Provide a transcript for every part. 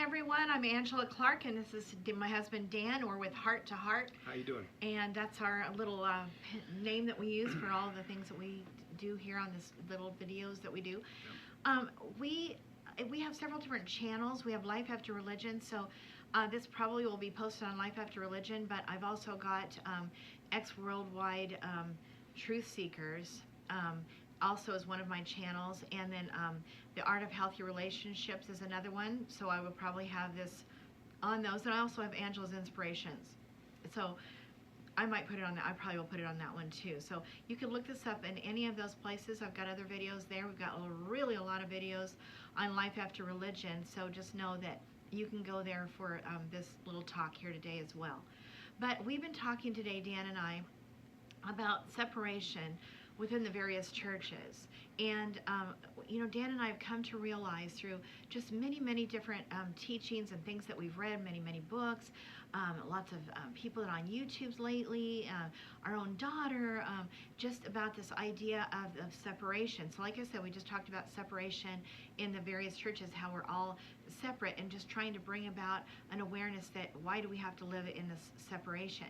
everyone. I'm Angela Clark, and this is my husband Dan. We're with Heart to Heart. How you doing? And that's our little name that we use for all the things that we do here on this little videos that we do. Yep. We have several different channels. We have Life After Religion, so this probably will be posted on Life After Religion, but I've also got Worldwide Truth Seekers. Also is one of my channels, and then The Art of Healthy Relationships is another one, so I will probably have this on those. And I also have Angela's Inspirations, so I might put it on that. I probably will put it on that one too. So you can look this up in any of those places. I've got other videos there. We've got really a lot of videos on Life After Religion, so just know that you can go there for this little talk here today as well. But we've been talking today, Dan and I, about separation within the various churches. And you know, Dan and I have come to realize through just many different teachings and things that we've read, many books, lots of people that on YouTube lately, our own daughter, just about this idea of separation. So like I said, we just talked about separation in the various churches, how we're all separate, and just trying to bring about an awareness that why do we have to live in this separation.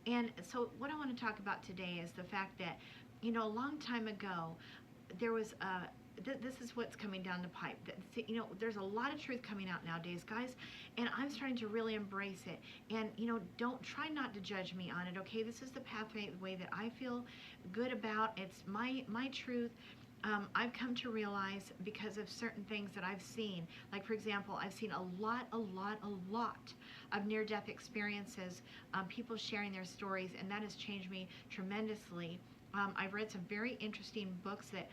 And so what I want to talk about today is the fact that, you know, a long time ago, there was this is what's coming down the pipe. You know, there's a lot of truth coming out nowadays, guys, and I'm starting to really embrace it. And, you know, try not to judge me on it, okay? This is the pathway, the way that I feel good about. It's my truth. I've come to realize because of certain things that I've seen. Like, for example, I've seen a lot of near-death experiences, people sharing their stories, and that has changed me tremendously. I've read some very interesting books that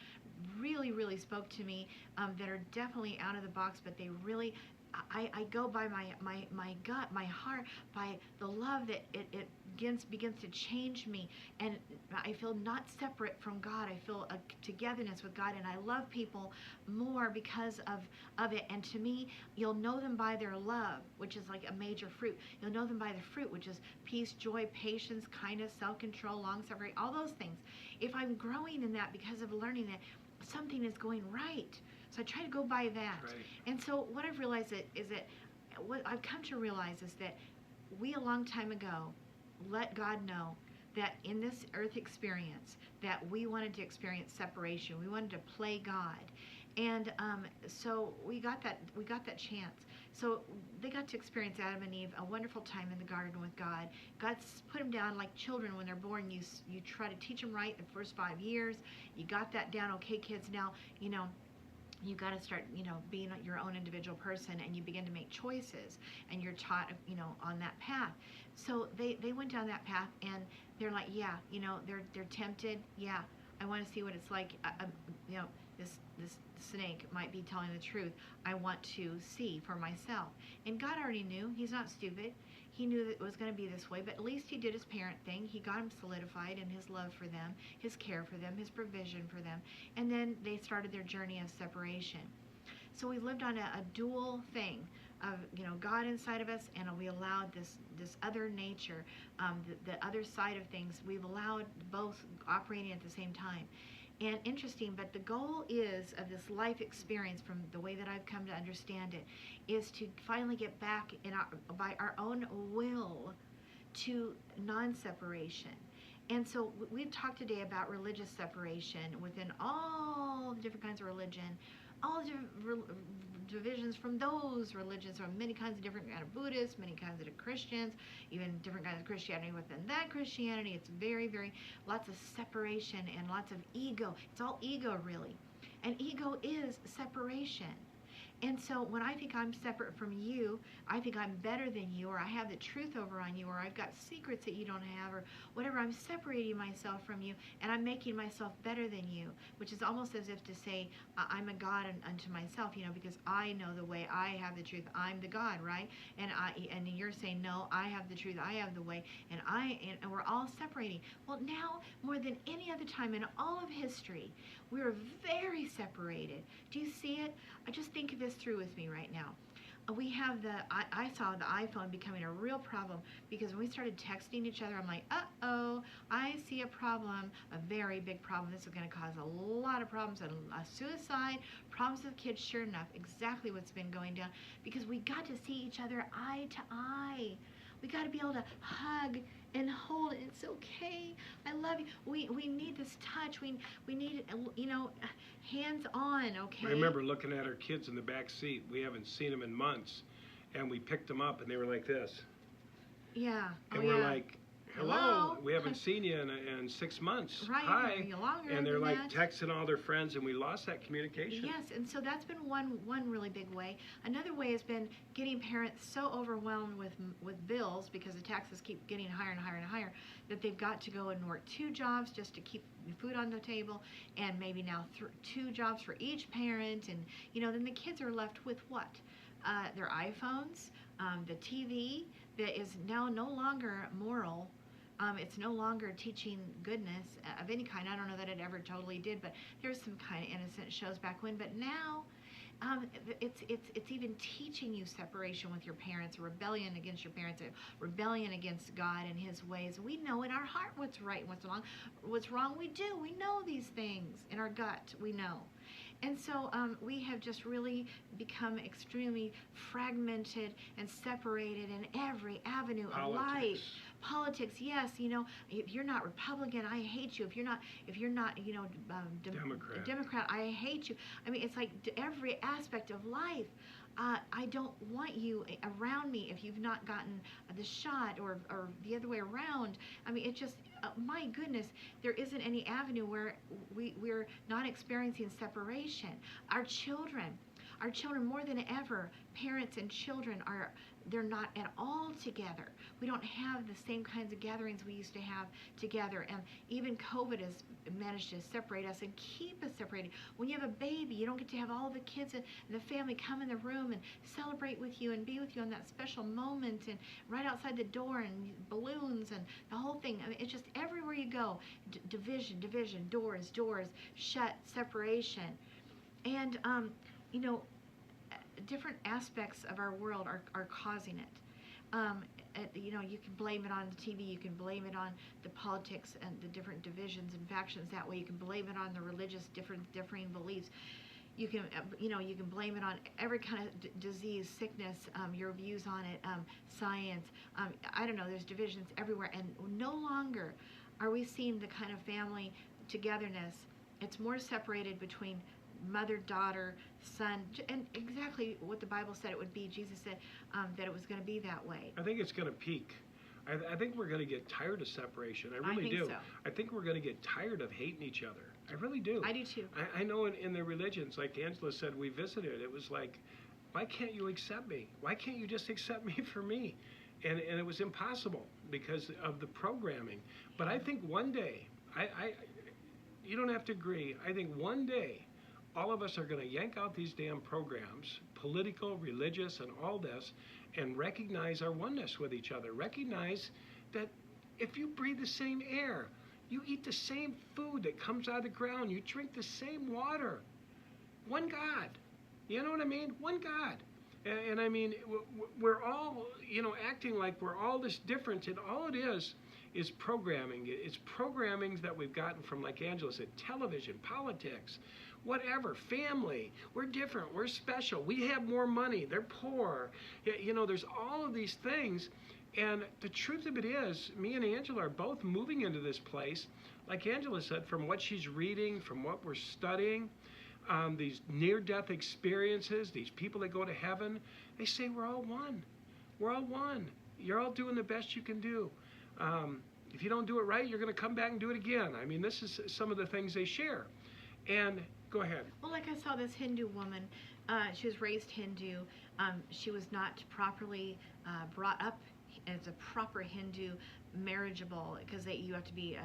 really spoke to me, that are definitely out of the box, but they really, I go by my gut, my heart, by the love that it begins to change me, and I feel not separate from God. I feel a togetherness with God, and I love people more because of it. And to me, you'll know them by their love, which is like a major fruit. You'll know them by the fruit, which is peace, joy, patience, kindness, self-control, long-suffering, all those things. If I'm growing in that because of learning that something is going right, so I try to go by that. Right. And so what I've realized is that what I've come to realize is that we a long time ago let God know that in this earth experience that we wanted to experience separation. We wanted to play God. And so we got that chance. So they got to experience, Adam and Eve, a wonderful time in the garden with God. God put them down like children when they're born. You try to teach them right the first 5 years. You got that down. Okay, kids, now, you know, you got to start, you know, being your own individual person, and you begin to make choices, and you're taught, you know, on that path. So they went down that path, and they're like, yeah, you know, they're tempted. Yeah, I want to see what it's like. You know, this snake might be telling the truth. I want to see for myself. And God already knew. He's not stupid. He knew that it was going to be this way, but at least he did his parent thing. He got them solidified in his love for them, his care for them, his provision for them. And then they started their journey of separation. So we lived on a dual thing of, you know, God inside of us, and we allowed this other nature, the other side of things. We've allowed both operating at the same time. And interesting, but the goal is of this life experience, from the way that I've come to understand it, is to finally get back by our own will to non-separation. And so we've talked today about religious separation within all the different kinds of religion, all the different divisions from those religions, from many kinds of different kind of Buddhists, many kinds of Christians, even different kinds of Christianity within that Christianity. It's very lots of separation and lots of ego. It's all ego, really. And ego is separation. And so when I think I'm separate from you, I think I'm better than you, or I have the truth over on you, or I've got secrets that you don't have, or whatever, I'm separating myself from you, and I'm making myself better than you, which is almost as if to say, I'm a God unto myself, you know, because I know the way, I have the truth, I'm the God, right? And you're saying, no, I have the truth, I have the way, and we're all separating. Well, now, more than any other time in all of history, we're very separated. Do you see it? I just think of this through with me right now. We have I saw the iPhone becoming a real problem because when we started texting each other, I'm like, uh-oh, I see a problem, a very big problem. This is going to cause a lot of problems and a suicide, problems with kids. Sure enough, exactly what's been going down, because we got to see each other eye to eye. We got to be able to hug and hold. It's okay. I love you. We need this touch. We need, hands on. Okay. I remember looking at our kids in the back seat. We haven't seen them in months, and we picked them up, and they were like this. Yeah. And we're like, hello, we haven't seen you in 6 months. Right. Hi. Longer And they're than like that. texting all their friends, and we lost that communication. Yes, and so that's been one really big way. Another way has been getting parents so overwhelmed with bills, because the taxes keep getting higher and higher and higher, that they've got to go and work 2 jobs just to keep food on the table, and maybe now 2 jobs for each parent, and then the kids are left with what? Their iPhones, the TV that is now no longer moral. It's no longer teaching goodness of any kind. I don't know that it ever totally did, but there's some kind of innocent shows back when. But now, it's even teaching you separation with your parents, a rebellion against your parents, a rebellion against God and His ways. We know in our heart what's right and what's wrong. What's wrong, we do. We know these things in our gut. We know. And so we have just really become extremely fragmented and separated in every avenue of life. Politics, yes. If you're not Republican, I hate you. If you're not, Democrat, I hate you. I mean, it's like every aspect of life. I don't want you around me if you've not gotten the shot, or the other way around. I mean, it just, my goodness, there isn't any avenue where we're not experiencing separation. Our children more than ever, parents and children they're not at all together. We don't have the same kinds of gatherings we used to have together, and even COVID has managed to separate us and keep us separated. When you have a baby, you don't get to have all the kids and the family come in the room and celebrate with you and be with you on that special moment, and right outside the door, and balloons and the whole thing. I mean, it's just everywhere you go, division, doors shut, separation. And different aspects of our world are causing it. You can blame it on the TV, you can blame it on the politics and the different divisions and factions that way. You can blame it on the religious differing beliefs. You can you can blame it on every kind of disease, sickness, your views on it, science. I don't know. There's divisions everywhere, and no longer are we seeing the kind of family togetherness. It's more separated between mother, daughter, son, and exactly what the Bible said it would be. Jesus said that it was going to be that way. I think it's going to peak. I think we're going to get tired of separation. I really do. So. I think we're going to get tired of hating each other. I really do. I do too. I know in the religions, like Angela said, we visited. It was like, why can't you accept me? Why can't you just accept me for me? And it was impossible because of the programming. But I think one day, you don't have to agree. I think one day, all of us are going to yank out these damn programs, political, religious, and all this, and recognize our oneness with each other. Recognize that if you breathe the same air, you eat the same food that comes out of the ground, you drink the same water. One God. You know what I mean? One God. And I mean, we're all, acting like we're all this different, and all it is programming. It's programming that we've gotten from, like Angela said, television, politics, whatever, family. We're different. We're special. We have more money. They're poor. There's all of these things. And the truth of it is, me and Angela are both moving into this place, like Angela said, from what she's reading, from what we're studying, these near-death experiences, these people that go to heaven, they say we're all one. We're all one. You're all doing the best you can do. If you don't do it right, you're going to come back and do it again. I mean, this is some of the things they share. And go ahead. Well, like I saw this Hindu woman. She was raised Hindu. She was not properly brought up as a proper Hindu marriageable, because you have to be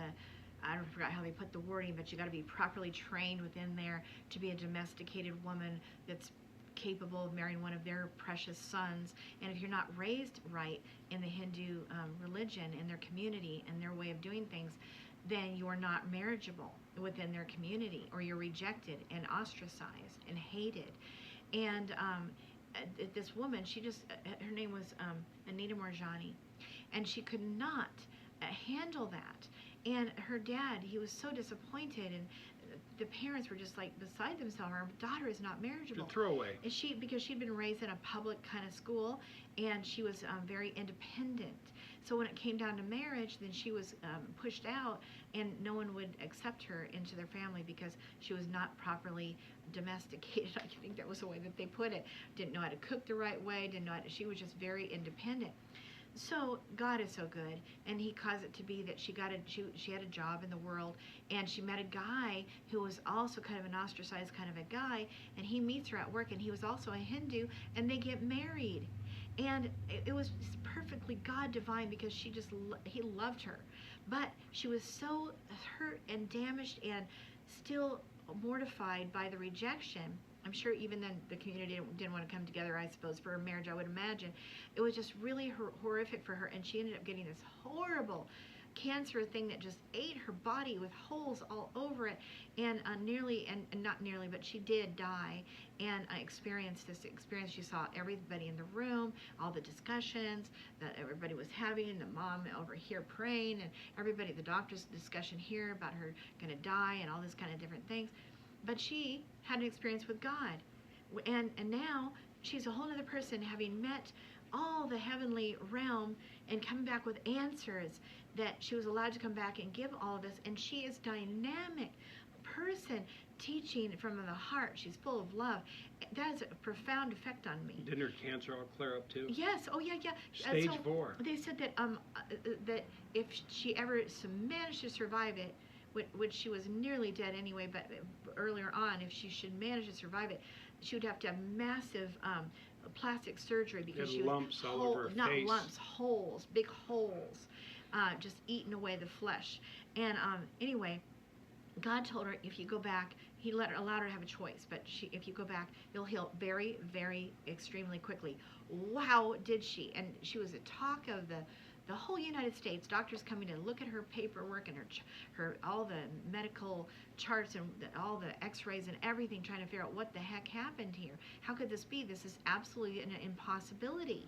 I forgot how they put the wording, but you got to be properly trained within there to be a domesticated woman that's capable of marrying one of their precious sons. And if you're not raised right in the Hindu religion, in their community, and their way of doing things, then you're not marriageable within their community, or you're rejected and ostracized and hated. And this woman, she just, her name was Anita Morjani, and she could not handle that. And her dad, he was so disappointed, and the parents were just like beside themselves. Her daughter is not marriageable. The throwaway. And because she'd been raised in a public kind of school, and she was very independent. So when it came down to marriage, then she was pushed out, and no one would accept her into their family because she was not properly domesticated. I think that was the way that they put it. Didn't know how to cook the right way. Didn't know how to, she was just very independent. So God is so good, and He caused it to be that she had a job in the world, and she met a guy who was also kind of an ostracized kind of a guy, and he meets her at work, and he was also a Hindu, and they get married. And it was perfectly God divine, because he loved her. But she was so hurt and damaged and still mortified by the rejection. I'm sure even then the community didn't want to come together, I suppose, for her marriage, I would imagine. It was just really horrific for her, and she ended up getting this horrible cancer thing that just ate her body with holes all over it, and not nearly, but she did die. And I experienced this experience. She saw everybody in the room, all the discussions that everybody was having, and the mom over here praying, and everybody, the doctor's discussion here about her going to die and all this kind of different things. But she had an experience with God, and now she's a whole other person, having met all the heavenly realm and coming back with answers that she was allowed to come back and give all of this. And she is dynamic person, teaching from the heart. She's full of love. That has a profound effect on me. Didn't her cancer all clear up too? Yes. Oh yeah. Stage 4. They said that that if she ever managed to survive it, which she was nearly dead anyway, but earlier on, if she should manage to survive it, she would have to have massive plastic surgery, because she lumps all over her not face. lumps, holes, big holes, just eating away the flesh. And anyway, God told her, if you go back, He allowed her to have a choice, but if you go back, you'll heal very, very extremely quickly. Wow, did she? And she was a talk of the whole United States, doctors coming to look at her paperwork and her all the medical charts and all the x-rays and everything, trying to figure out what the heck happened here. How could this be? This is absolutely an impossibility.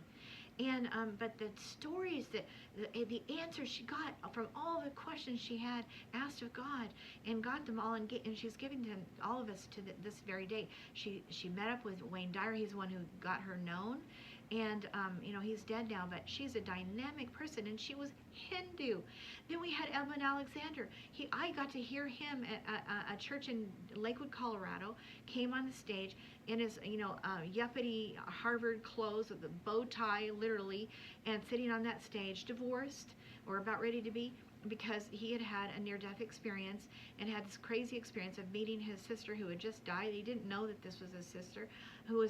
And but the stories, the answers she got from all the questions she had asked of God, and got them all, and she's giving them, all of us, to this very day. She met up with Wayne Dyer. He's the one who got her known. And, he's dead now, but she's a dynamic person, and she was Hindu. Then we had Edmund Alexander. I got to hear him at a church in Lakewood, Colorado, came on the stage in his, yuppity Harvard clothes with a bow tie, literally, and sitting on that stage, divorced, or about ready to be, because he had had a near-death experience and had this crazy experience of meeting his sister who had just died. He didn't know that this was his sister, who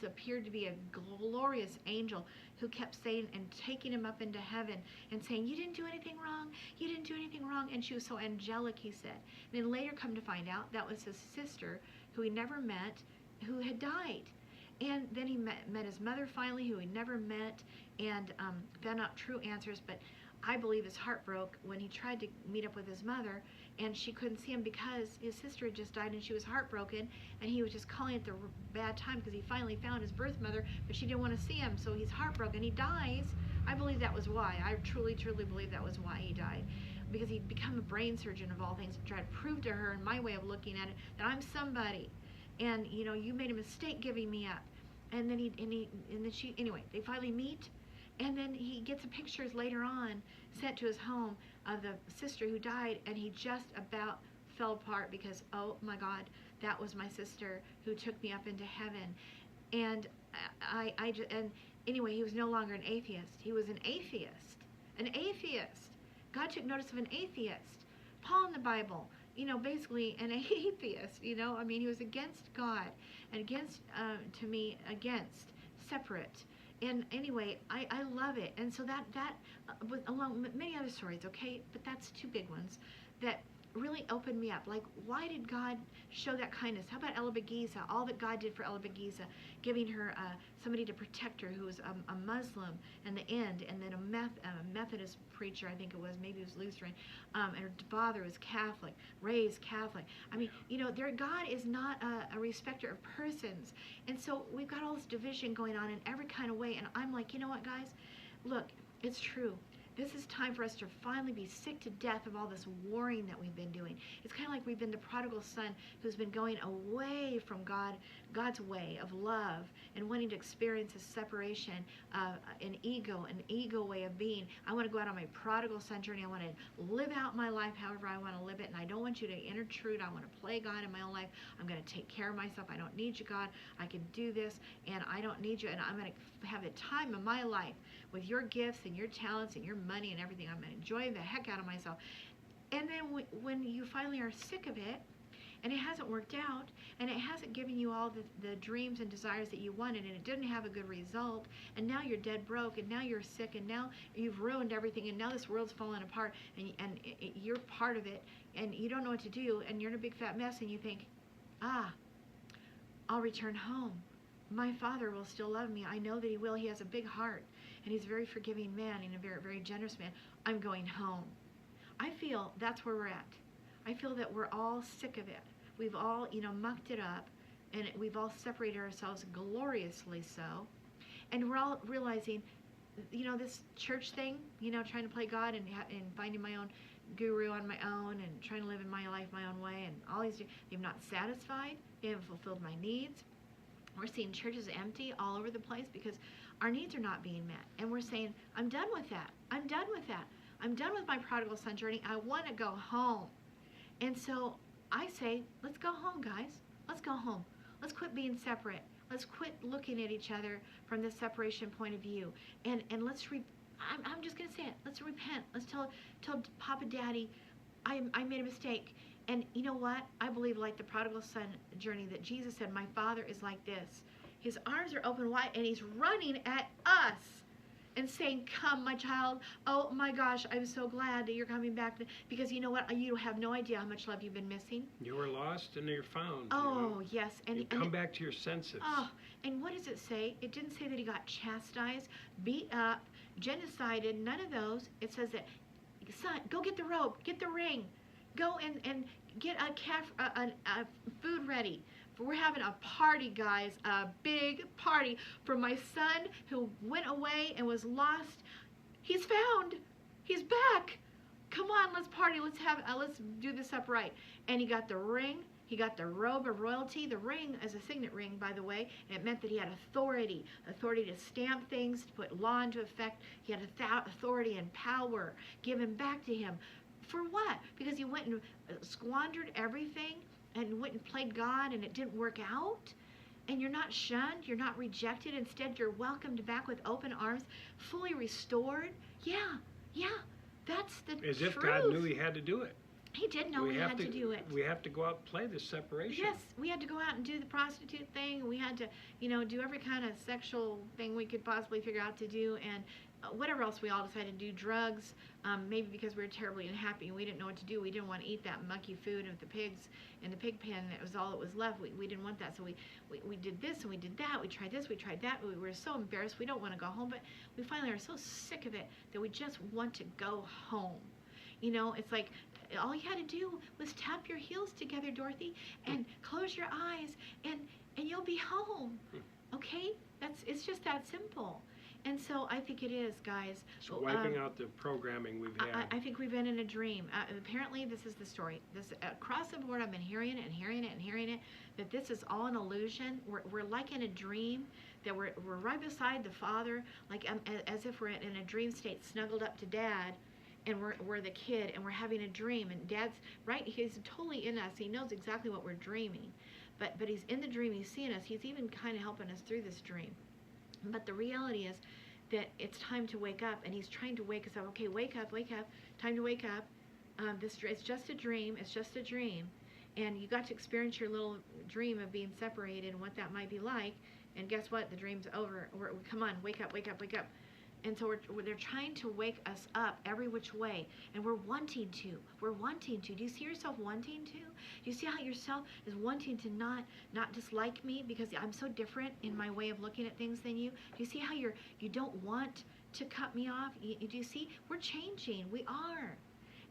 appeared to be a glorious angel, who kept saying and taking him up into heaven and saying, "You didn't do anything wrong. You didn't do anything wrong." And she was so angelic, he said. And then later come to find out that was his sister, who he never met, who had died. And then he met his mother finally, who he never met, and found out true answers. But I believe his heart broke when he tried to meet up with his mother, and she couldn't see him because his sister had just died, and she was heartbroken, and he was just calling at the bad time, because he finally found his birth mother, but she didn't want to see him, so he's heartbroken. He dies. I believe that was why. I truly, truly believe that was why he died, because he'd become a brain surgeon of all things, to try to prove to her, in my way of looking at it, that I'm somebody, and you made a mistake giving me up. And then they finally meet. And then he gets the pictures later on sent to his home of the sister who died, and he just about fell apart, because, oh my God, that was my sister who took me up into heaven. And and anyway, he was no longer an atheist. He was an atheist. An atheist. God took notice of an atheist. Paul in the Bible, basically an atheist, he was against God, and against, separate. And anyway, I love it. And so that along with many other stories, okay, but that's two big ones, that really opened me up. Like, why did God show that kindness? How about Ella Begiza? All that God did for Ella Begiza, giving her somebody to protect her who was a Muslim in the end, and then a Methodist preacher, I think it was, maybe it was Lutheran, and her father was Catholic, raised Catholic. I mean, God is not a respecter of persons. And so we've got all this division going on in every kind of way. And I'm like, you know what, guys? Look, it's true. This is time for us to finally be sick to death of all this warring that we've been doing. It's kind of like we've been the prodigal son who's been going away from God's way of love, and wanting to experience a separation, an ego way of being. I want to go out on my prodigal son journey. I want to live out my life however I want to live it, and I don't want you to intrude. I want to play God in my own life. I'm going to take care of myself. I don't need you, God. I can do this, and I don't need you, and I'm going to have a time in my life with your gifts and your talents and your money and everything. I'm going to enjoy the heck out of myself. And then when you finally are sick of it, and it hasn't worked out, and it hasn't given you all the dreams and desires that you wanted, and it didn't have a good result, and now you're dead broke, and now you're sick, and now you've ruined everything, and now this world's falling apart, and you're part of it, and you don't know what to do, and you're in a big fat mess, and you think, I'll return home. My Father will still love me. I know that He will. He has a big heart, and He's a very forgiving man and a very, very generous man. I'm going home. I feel that's where we're at. I feel that we're all sick of it. We've all, mucked it up, and we've all separated ourselves gloriously so. And we're all realizing, this church thing, trying to play God and finding my own guru on my own and trying to live in my life my own way, and all these, they've not satisfied. They haven't fulfilled my needs. We're seeing churches empty all over the place because our needs are not being met. And we're saying, I'm done with that. I'm done with that. I'm done with my prodigal son journey. I want to go home. And so I say, let's go home, guys. Let's go home. Let's quit being separate. Let's quit looking at each other from the separation point of view. And let's, I'm just going to say it. Let's repent. Let's tell Papa Daddy, I made a mistake. And you know what? I believe, like the prodigal son journey, that Jesus said, my Father is like this. His arms are open wide, and He's running at us and saying, come, my child. Oh, my gosh, I'm so glad that you're coming back. Because you know what? You have no idea how much love you've been missing. You were lost, and you're found. Oh, yes. And you come back to your senses. Oh, and what does it say? It didn't say that He got chastised, beat up, genocided, none of those. It says that, son, go get the robe, get the ring. Go and get a food ready. We're having a party, guys, a big party for my son who went away and was lost. He's found. He's back. Come on, let's party. Let's do this up right. And he got the ring. He got the robe of royalty. The ring is a signet ring, by the way, and it meant that he had authority to stamp things, to put law into effect. He had authority and power given back to him. For what? Because he went and squandered everything and went and played God, and it didn't work out? And you're not shunned, you're not rejected. Instead, you're welcomed back with open arms, fully restored. Yeah, that's the truth. As if God knew He had to do it. He did know He had to do it. We have to go out and play this separation. Yes, we had to go out and do the prostitute thing. We had to, do every kind of sexual thing we could possibly figure out to do, and whatever else we all decided to do, drugs, maybe because we were terribly unhappy and we didn't know what to do. We didn't want to eat that mucky food of the pigs in the pig pen. That was all that was left. We didn't want that, so we did this and we did that. We tried this, we tried that. We were so embarrassed. We don't want to go home, but we finally are so sick of it that we just want to go home. It's like all you had to do was tap your heels together, Dorothy, and close your eyes, and you'll be home. Okay? It's just that simple. And so I think it is, guys. So wiping out the programming we've had. I think we've been in a dream. Apparently, this is the story. This across the board, I've been hearing it, that this is all an illusion. We're like in a dream, that we're right beside the Father, like as if we're in a dream state, snuggled up to Dad, and we're the kid, and we're having a dream. And Dad's right; He's totally in us. He knows exactly what we're dreaming, but He's in the dream. He's seeing us. He's even kind of helping us through this dream. But the reality is that it's time to wake up, and He's trying to wake us up. Okay, wake up, time to wake up. It's just a dream. It's just a dream. And you got to experience your little dream of being separated and what that might be like. And guess what? The dream's over. Come on, wake up. And so they're trying to wake us up every which way, and we're wanting to. We're wanting to. Do you see yourself wanting to? Do you see how yourself is wanting to not dislike me because I'm so different in my way of looking at things than you? Do you see how you don't want to cut me off? Do you see? We're changing. We are.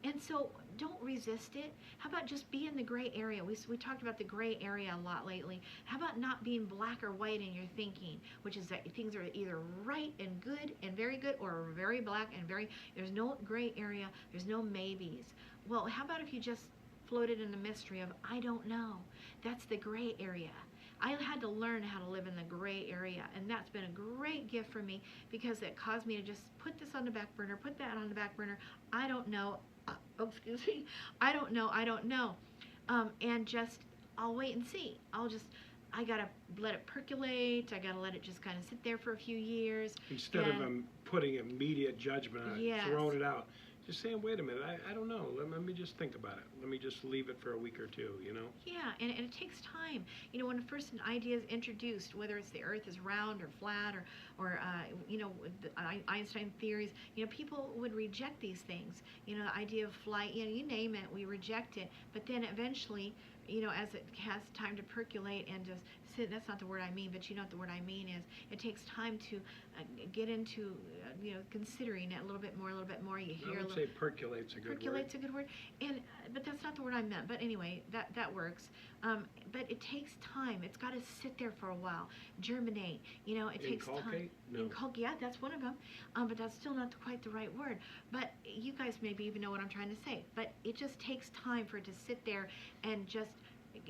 And so don't resist it. How about just be in the gray area? We talked about the gray area a lot lately. How about not being black or white in your thinking, which is that things are either right and good and very good or very black and there's no gray area, there's no maybes. Well, how about if you just floated in the mystery of, I don't know. That's the gray area. I had to learn how to live in the gray area, and that's been a great gift for me because it caused me to just put this on the back burner, put that on the back burner. I don't know. Excuse me. I don't know. And just, I'll wait and see. I gotta let it percolate. I gotta let it just kind of sit there for a few years. Instead of putting immediate judgment on it, yes. throwing it out. Just saying, wait a minute, I don't know. Let me just think about it. Let me just leave it for a week or two, you know? Yeah, and it takes time. You know, when first an idea is introduced, whether it's the earth is round or flat or you know, the Einstein theories, you know, people would reject these things. You know, the idea of flight, you know, you name it, we reject it. But then eventually, you know, as it has time to percolate and just sit, that's not the word I mean, but you know what the word I mean is, it takes time to get into, you know, considering it a little bit more. You hear I would say percolate's a good word. Percolate's a good word, but that's not the word I meant. But anyway, that works. But it takes time. It's got to sit there for a while, germinate. You know, it takes time. No. Yeah, that's one of them. But that's still not quite the right word. But you guys maybe even know what I'm trying to say. But it just takes time for it to sit there and just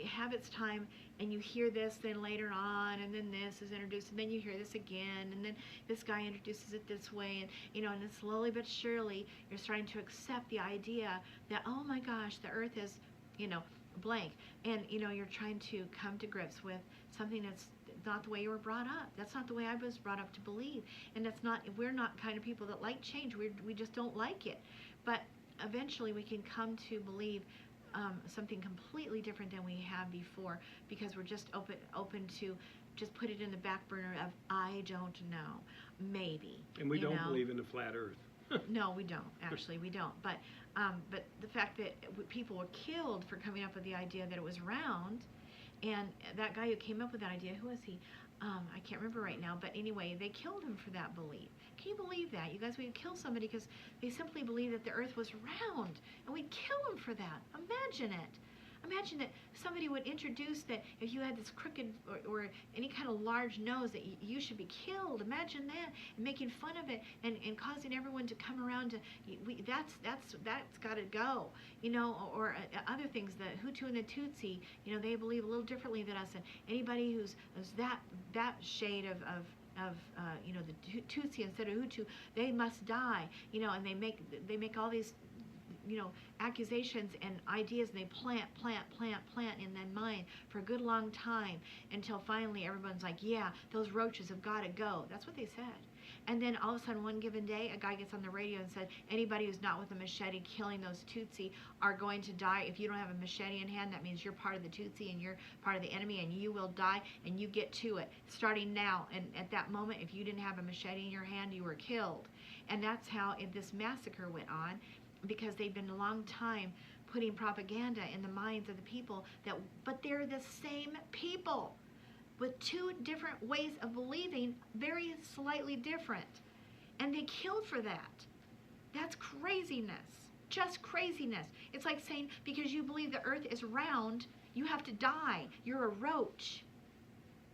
have its time, and you hear this then later on, and then this is introduced, and then you hear this again, and then this guy introduces it this way, and you know, and then slowly but surely you're starting to accept the idea that, oh my gosh, the earth is, you know, blank, and you know, you're trying to come to grips with something that's not the way you were brought up. That's not the way I was brought up to believe, and that's not, we're not kind of people that like change. We just don't like it, but eventually we can come to believe something completely different than we have before, because we're just open to just put it in the back burner of, I don't know, maybe. And we don't believe in the flat earth. No, we don't. Actually, we don't. But the fact that people were killed for coming up with the idea that it was round, and that guy who came up with that idea, who was he? I can't remember right now, but anyway, they killed him for that belief. Can you believe that? You guys, we would kill somebody because they simply believed that the earth was round, and we'd kill them for that. Imagine it. Imagine that somebody would introduce that if you had this crooked or any kind of large nose that you should be killed. Imagine that, and making fun of it and causing everyone to come around to, that's got to go, you know, or other things, the Hutu and the Tutsi, you know, they believe a little differently than us, and anybody who's that shade of you know, the Tutsi instead of Hutu, they must die, you know, and they make all these, you know, accusations and ideas, and they plant in their mind for a good long time until finally everyone's like, yeah, those roaches have got to go. That's what they said. And then all of a sudden, one given day, a guy gets on the radio and said, anybody who's not with a machete killing those Tutsi are going to die. If you don't have a machete in hand, that means you're part of the Tutsi and you're part of the enemy, and you will die, and you get to it starting now. And at that moment, if you didn't have a machete in your hand, you were killed. And that's how this massacre went on, because they've been a long time putting propaganda in the minds of the people but they're the same people with two different ways of believing, very slightly different, and they killed for that. That's craziness, just craziness. It's like saying because you believe the earth is round, you have to die. You're a roach.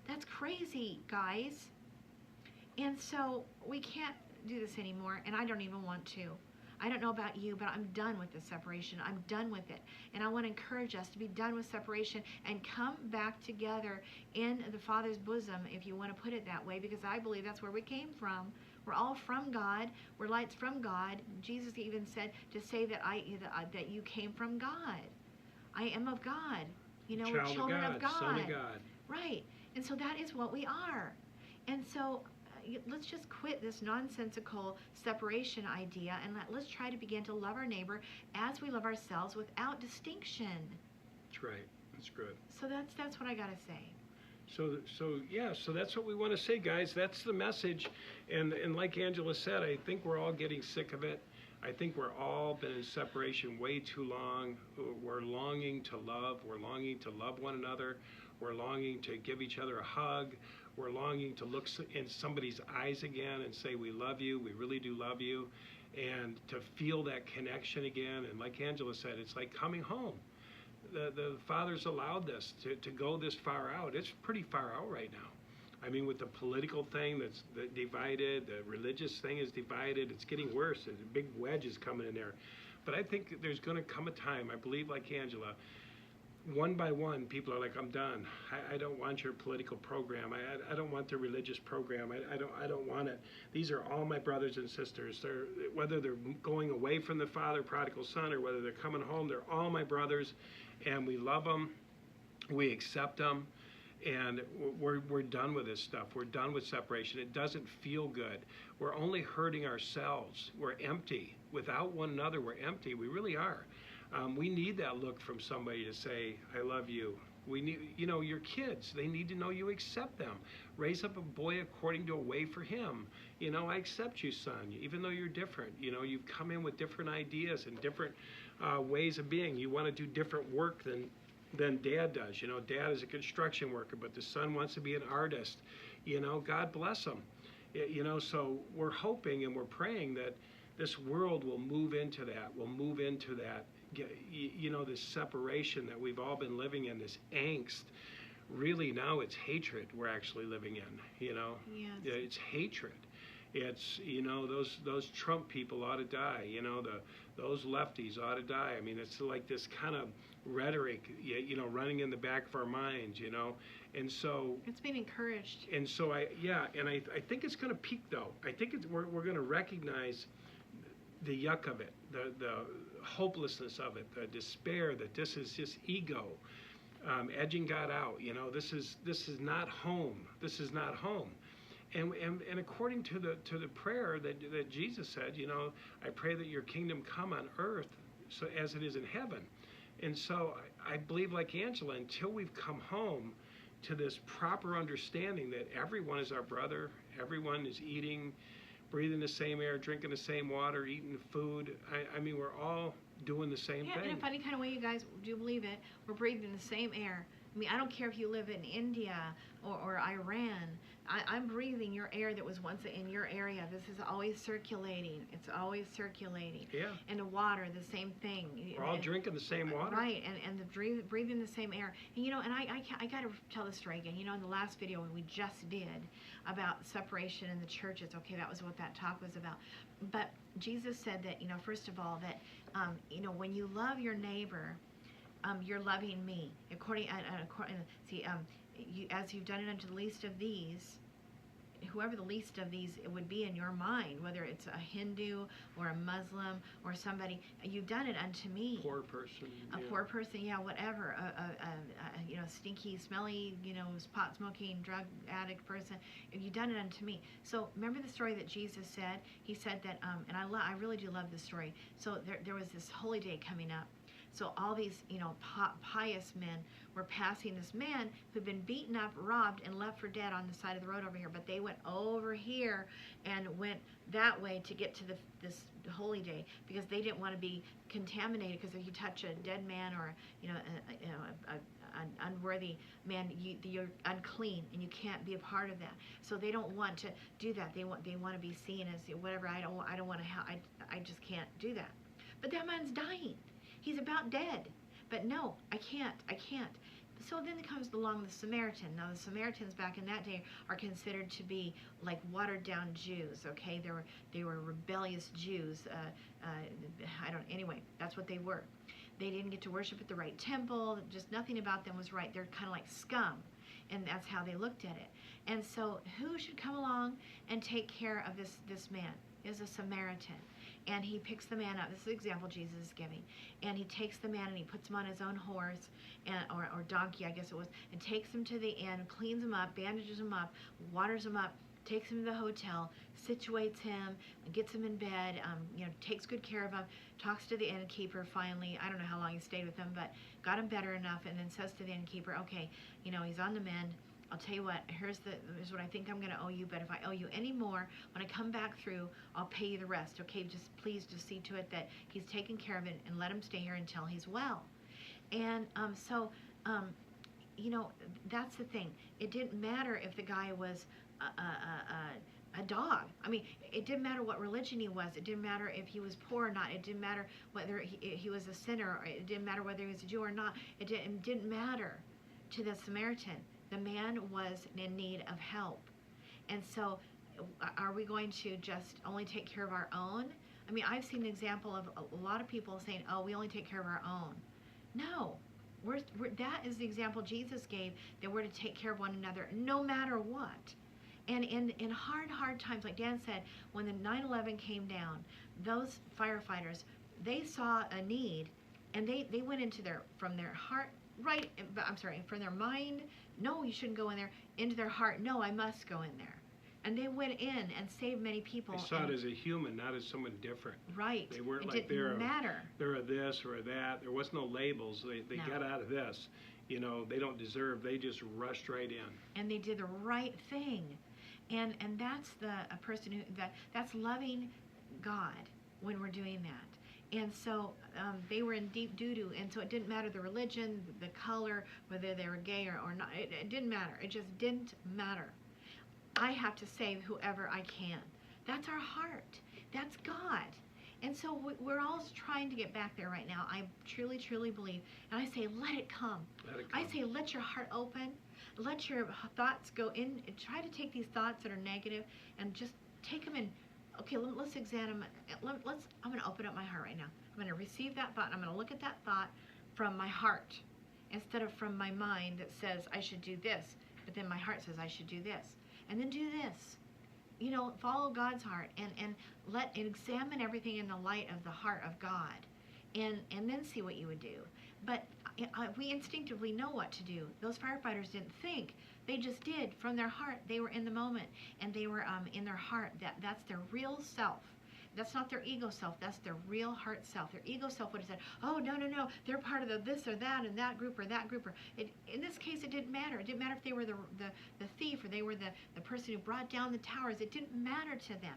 That's crazy, guys. And so we can't do this anymore, and I don't even want to. I don't know about you, but I'm done with this separation. I'm done with it. And I want to encourage us to be done with separation and come back together in the Father's bosom, if you want to put it that way, because I believe that's where we came from. We're all from God. We're lights from God. Jesus even said to say that that you came from God. I am of God. You know, we're children of God. Son of God. Right. And so that is what we are. And so let's just quit this nonsensical separation idea, and let's try to begin to love our neighbor as we love ourselves without distinction. That's right. That's good. So that's what I got to say. So that's what we want to say, guys. That's the message. And like Angela said, I think we're all getting sick of it. I think we're all been in separation way too long. We're longing to love. We're longing to love one another. We're longing to give each other a hug. We're longing to look in somebody's eyes again and say, we love you. We really do love you. And to feel that connection again. And like Angela said, it's like coming home. The Father's allowed this to go this far out. It's pretty far out right now. I mean, with the political thing that's divided, the religious thing is divided, it's getting worse. There's a big wedge is coming in there. But I think there's going to come a time, I believe like Angela, one by one, people are like, I'm done. I don't want your political program. I don't want the religious program. I don't want it. These are all my brothers and sisters. Whether they're going away from the Father, prodigal son, or whether they're coming home, they're all my brothers, and we love them. We accept them. And we're done with this stuff. We're done with separation. It doesn't feel good. We're only hurting ourselves. We're empty. Without one another, we're empty. We really are. We need that look from somebody to say, I love you. We need, your kids, they need to know you accept them. Raise up a boy according to a way for him. I accept you, son, even though you're different. You've come in with different ideas and different ways of being. You want to do different work than Dad does. Dad is a construction worker, but the son wants to be an artist. God bless him. So we're hoping and we're praying that this world will move into that. This separation that we've all been living in, this angst. Really, now it's hatred we're actually living in. Yes. It's hatred. It's those Trump people ought to die. Those lefties ought to die. I mean, it's like this kind of rhetoric, running in the back of our minds. And so it's being encouraged. And so I think it's going to peak though. I think we're going to recognize the yuck of it, the hopelessness of it, the despair that this is just ego edging God out. This is not home. This is not home. And according to the prayer that Jesus said, I pray that your kingdom come on earth so as it is in heaven. And so I believe like Angela, until we've come home to this proper understanding that everyone is our brother, everyone is eating, breathing the same air, drinking the same water, eating food. I mean, we're all doing the same thing. Yeah, in a funny kind of way, you guys do believe it. We're breathing the same air. I mean, I don't care if you live in India or Iran. I'm breathing your air that was once in your area. This is always circulating. It's always circulating. Yeah. And the water, the same thing. We're all drinking the same water. Right, and breathing the same air. And and I got to tell the story again. In the last video we just did about separation in the churches. Okay, that was what that talk was about. But Jesus said that first of all that when you love your neighbor, you're loving me. As you've done it unto the least of these, whoever the least of these it would be in your mind, whether it's a Hindu or a Muslim or somebody, you've done it unto me. Poor person. Poor person, whatever. A stinky, smelly, pot smoking, drug addict person. You've done it unto me. So remember the story that Jesus said. He said that, and I really do love this story. So there was this holy day coming up. So all these, pious men were passing this man who'd been beaten up, robbed, and left for dead on the side of the road over here. But they went over here and went that way to get to this holy day because they didn't want to be contaminated. Because if you touch a dead man or an unworthy man, you're unclean and you can't be a part of that. So they don't want to do that. They want to be seen as whatever. I don't want to. I just can't do that. But that man's dying. He's about dead. But no, I can't. So then comes along the Samaritan. Now the Samaritans back in that day are considered to be like watered down Jews, okay? They were rebellious Jews. Anyway, that's what they were. They didn't get to worship at the right temple. Just nothing about them was right. They're kind of like scum. And that's how they looked at it. And so who should come along and take care of this man? Is a Samaritan. And he picks the man up. This is the example Jesus is giving. And he takes the man and he puts him on his own horse, or donkey, I guess it was, and takes him to the inn, cleans him up, bandages him up, waters him up, takes him to the hotel, situates him, gets him in bed, takes good care of him, talks to the innkeeper finally. I don't know how long he stayed with him, but got him better enough, and then says to the innkeeper, okay, he's on the mend. I'll tell you what, here's what I think I'm going to owe you, but if I owe you any more, when I come back through, I'll pay you the rest. Okay, please just see to it that he's taking care of it and let him stay here until he's well. And you know, that's the thing. It didn't matter if the guy was a dog. I mean, it didn't matter what religion he was. It didn't matter if he was poor or not. It didn't matter whether he was a sinner. Or it didn't matter whether he was a Jew or not. It didn't matter to the Samaritan. The man was in need of help. And so are we going to just only take care of our own? I mean, I've seen an example of a lot of people saying, oh, we only take care of our own. No. That is the example Jesus gave, that we're to take care of one another no matter what. And in hard times, like Dan said, when the 9/11 came down, those firefighters, they saw a need, and they went into from their heart, from their mind, no, you shouldn't go in there, into their heart, no, I must go in there. And they went in and saved many people. They saw it as a human, not as someone different. Right. They weren't it like didn't matter. They're a this or a that. There was no labels. They got out of this. You know, they don't deserve. They just rushed right in. And they did the right thing. And that's a person that's loving God when we're doing that. And so they were in deep doo-doo, and so it didn't matter the religion, the color, whether they were gay or not. It didn't matter. It just didn't matter. I have to save whoever I can. That's our heart. That's God. And so we're all trying to get back there right now. I truly, truly believe. And I say, let it come. Let it come. I say, let your heart open. Let your thoughts go in. Try to take these thoughts that are negative and just take them in. Okay, let's examine. I'm going to open up my heart right now. I'm going to receive that thought. And I'm going to look at that thought from my heart instead of from my mind that says I should do this. But then my heart says I should do this. And then do this. You know, follow God's heart and examine everything in the light of the heart of God, and then see what you would do. But we instinctively know what to do. Those firefighters didn't think; they just did from their heart. They were in the moment, and they were in their heart. That's their real self. That's not their ego self. That's their real heart self. Their ego self would have said, oh, no, they're part of the this or that and that group or that group. In this case, it didn't matter. It didn't matter if they were the thief or they were the person who brought down the towers. It didn't matter to them.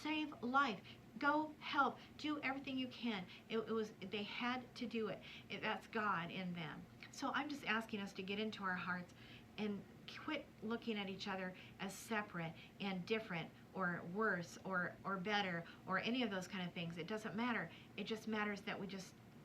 Save life. Go help. Do everything you can. They had to do it. That's God in them. So I'm just asking us to get into our hearts and quit looking at each other as separate and different or worse or better or any of those kind of things. It doesn't matter. It just matters that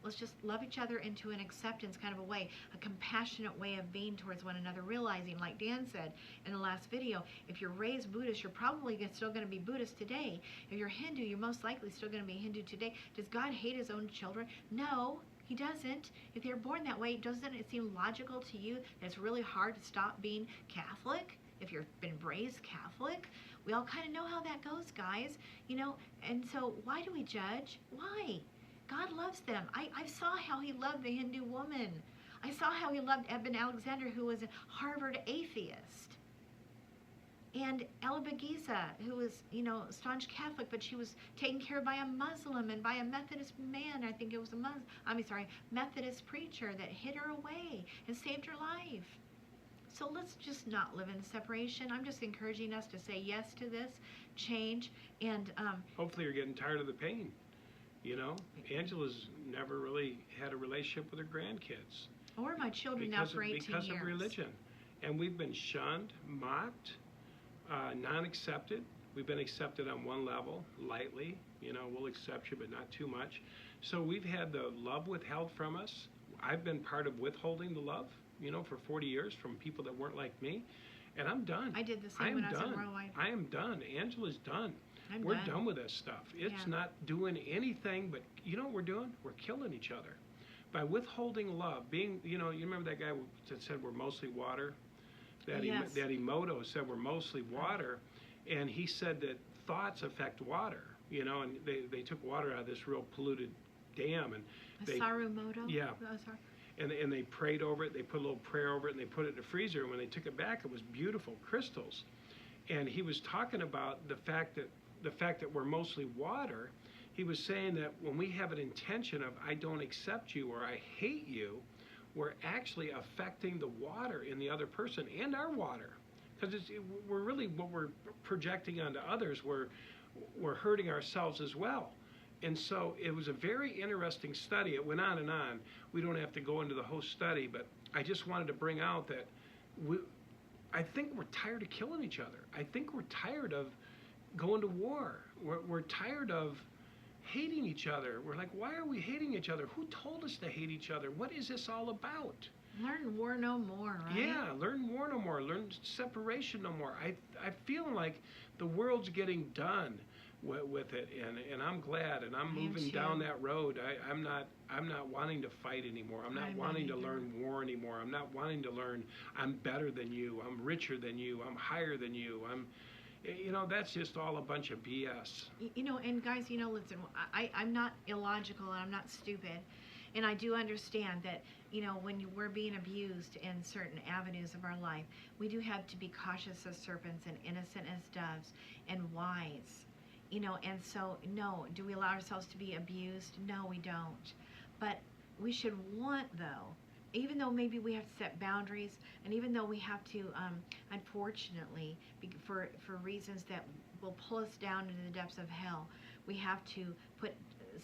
let's just love each other into an acceptance kind of a way, a compassionate way of being towards one another, realizing, like Dan said in the last video, if you're raised Buddhist, you're probably still going to be Buddhist today. If you're Hindu, you're most likely still going to be Hindu today. Does God hate his own children? No. He doesn't. If they're born that way, doesn't it seem logical to you that it's really hard to stop being Catholic if you've been raised Catholic? We all kind of know how that goes, guys. You know, and so why do we judge? Why? God loves them. I saw how he loved the Hindu woman. I saw how he loved Eben Alexander, who was a Harvard atheist. And Ella Begiza, who was, you know, staunch Catholic, but she was taken care of by a Muslim and by a Methodist man. I think it was Methodist preacher that hid her away and saved her life. So let's just not live in separation. I'm just encouraging us to say yes to this change. And hopefully you're getting tired of the pain. You know, Angela's never really had a relationship with her grandkids. Or my children now for 18 years. Because of religion. And we've been shunned, mocked, non-accepted. We've been accepted on one level, lightly. You know, we'll accept you, but not too much. So we've had the love withheld from us. I've been part of withholding the love, you know, for 40 years from people that weren't like me. And I'm done. I did the same when I was in Worldwide. I am done. Angela's done. We're done with this stuff. It's not doing anything, but you know what we're doing? We're killing each other. By withholding love, being, you know, you remember that guy that said we're mostly water? That Emoto said we're mostly water, and he said that thoughts affect water, you know, and they took water out of this real polluted dam, and Sarumoto? Yeah. And they prayed over it, they put a little prayer over it, and they put it in the freezer, and when they took it back, it was beautiful crystals. And he was talking about the fact that we're mostly water. He was saying that when we have an intention of I don't accept you or I hate you, we're actually affecting the water in the other person and our water. Because we're really, what we're projecting onto others, we're hurting ourselves as well. And so it was a very interesting study. It went on and on. We don't have to go into the whole study, but I just wanted to bring out that I think we're tired of killing each other. I think we're tired of going to war. We're tired of hating each other. We're like, why are we hating each other? Who told us to hate each other? What is this all about? Learn war no more, right? Yeah, learn war no more. Learn separation no more. I feel like the world's getting done with it, and I'm glad, and I'm moving down that road. I'm not wanting to fight anymore. I'm not wanting to learn war anymore. I'm not wanting to learn I'm better than you, I'm richer than you, I'm higher than you. That's just all a bunch of BS. And guys, listen, I'm not illogical and I'm not stupid. And I do understand that, when we're being abused in certain avenues of our life, we do have to be cautious as serpents and innocent as doves and wise. And so, no, do we allow ourselves to be abused? No, we don't. But we should want, though, even though maybe we have to set boundaries, and even though we have to, unfortunately, for reasons that will pull us down into the depths of hell, we have to put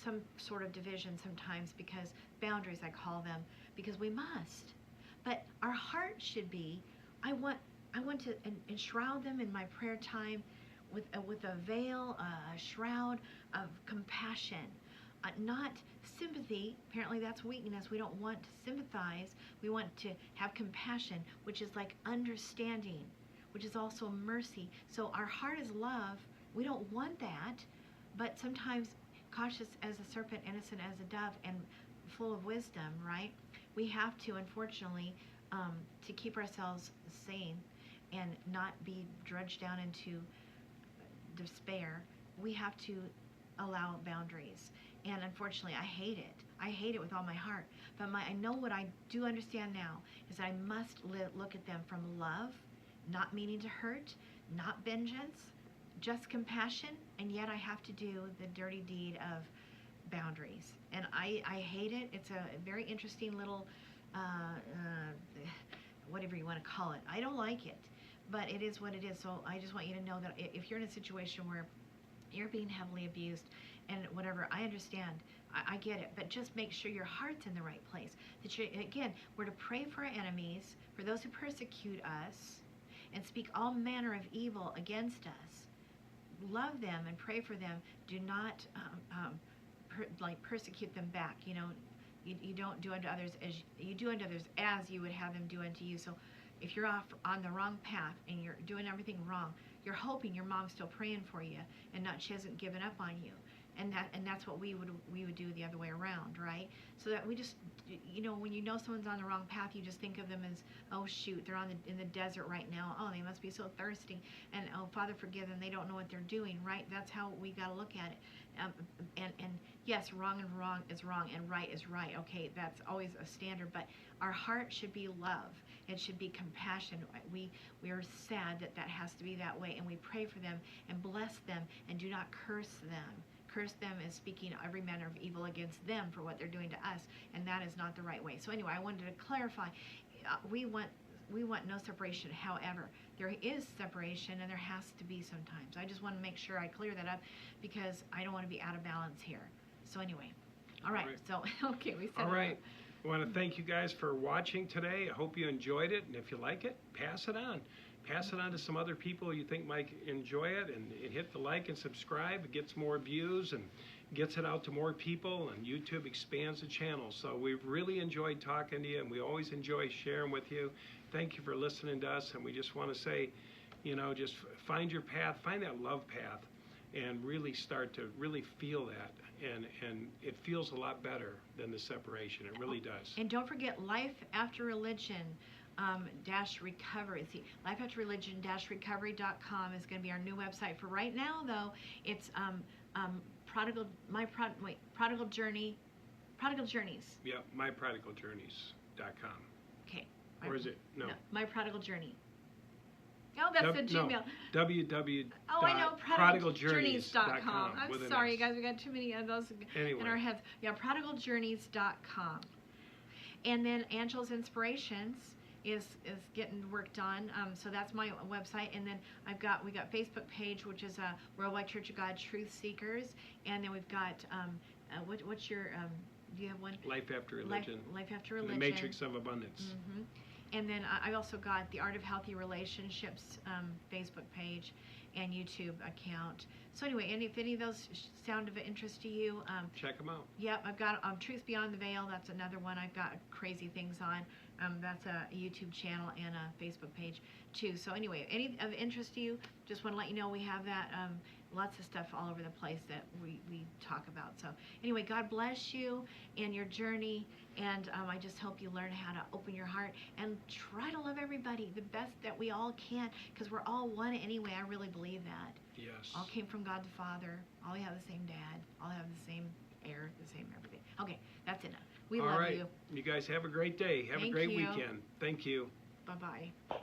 some sort of division sometimes, because boundaries, I call them, because we must. But our heart should be, I want to enshroud them in my prayer time with a veil, a shroud of compassion, not sympathy. Apparently that's weakness. We don't want to sympathize. We want to have compassion, which is like understanding, which is also mercy. So our heart is love. We don't want that, but sometimes cautious as a serpent, innocent as a dove, and full of wisdom, right? We have to, unfortunately, to keep ourselves sane and not be drudged down into despair, we have to allow boundaries. And unfortunately, I hate it. I hate it with all my heart. But I know what I do understand now is I must look at them from love, not meaning to hurt, not vengeance, just compassion, and yet I have to do the dirty deed of boundaries. And I hate it. It's a very interesting little, whatever you want to call it. I don't like it, but it is what it is. So I just want you to know that if you're in a situation where you're being heavily abused and whatever, I understand. I get it. But just make sure your heart's in the right place. That again, we're to pray for our enemies, for those who persecute us, and speak all manner of evil against us. Love them and pray for them. Do not persecute them back. You don't do unto others as you do unto others as you would have them do unto you. So if you're off on the wrong path and you're doing everything wrong, you're hoping your mom's still praying for you and not she hasn't given up on you. And that's what we would do the other way around, right? So that we just, when you know someone's on the wrong path, you just think of them as, oh shoot, they're in the desert right now. Oh, they must be so thirsty. And oh, Father, forgive them. They don't know what they're doing, right? That's how we got to look at it. And yes, wrong is wrong and right is right. Okay, that's always a standard. But our heart should be love. It should be compassion. We are sad that has to be that way, and we pray for them and bless them and do not curse them. Curse them as speaking every manner of evil against them for what they're doing to us, and that is not the right way. So anyway, I wanted to clarify. We want no separation. However, there is separation, and there has to be sometimes. I just want to make sure I clear that up because I don't want to be out of balance here. So anyway, all right. So okay, we said. All right. I want to thank you guys for watching today. I hope you enjoyed it, and if you like it, pass it on. Pass it on to some other people you think might enjoy it, and hit the like and subscribe. It gets more views and gets it out to more people, and YouTube expands the channel. So we've really enjoyed talking to you, and we always enjoy sharing with you. Thank you for listening to us, and we just want to say, just find your path, find that love path, and really start to really feel that. And it feels a lot better than the separation. It really does. And don't forget, Life After Religion -recovery. See, lifeafterreligion-recovery.com is going to be our new website. For right now, though, it's Prodigal Journeys. Yeah, myprodigaljourneys.com. Okay. Or is it? No. My Prodigal Journey. Oh, that's the Gmail. www.prodigaljourneys.com. I'm sorry, guys. We got too many of those in our heads. Yeah, prodigaljourneys.com. And then Angela's Inspirations is getting worked on. So that's my website. And then we got Facebook page, which is Worldwide Church of God Truth Seekers. And then we've got what's your do you have one? Life After Religion. Life After Religion. The Matrix of Abundance. And then I also got the Art of Healthy Relationships Facebook page and YouTube account. So anyway, if any of those sound of interest to you, check them out. Yep, I've got Truth Beyond the Veil. That's another one I've got crazy things on. That's a YouTube channel and a Facebook page too. So anyway, any of interest to you, just want to let you know we have that. Lots of stuff all over the place that we talk about. So anyway, God bless you in your journey, and I just hope you learn how to open your heart and try to love everybody the best that we all can, because we're all one anyway. I really believe that. Yes. All came from God the Father. All have the same dad. All have the same air, the same everything. Okay, that's enough. We love you. You guys have a great day. Have a great weekend. Thank you. Bye-bye.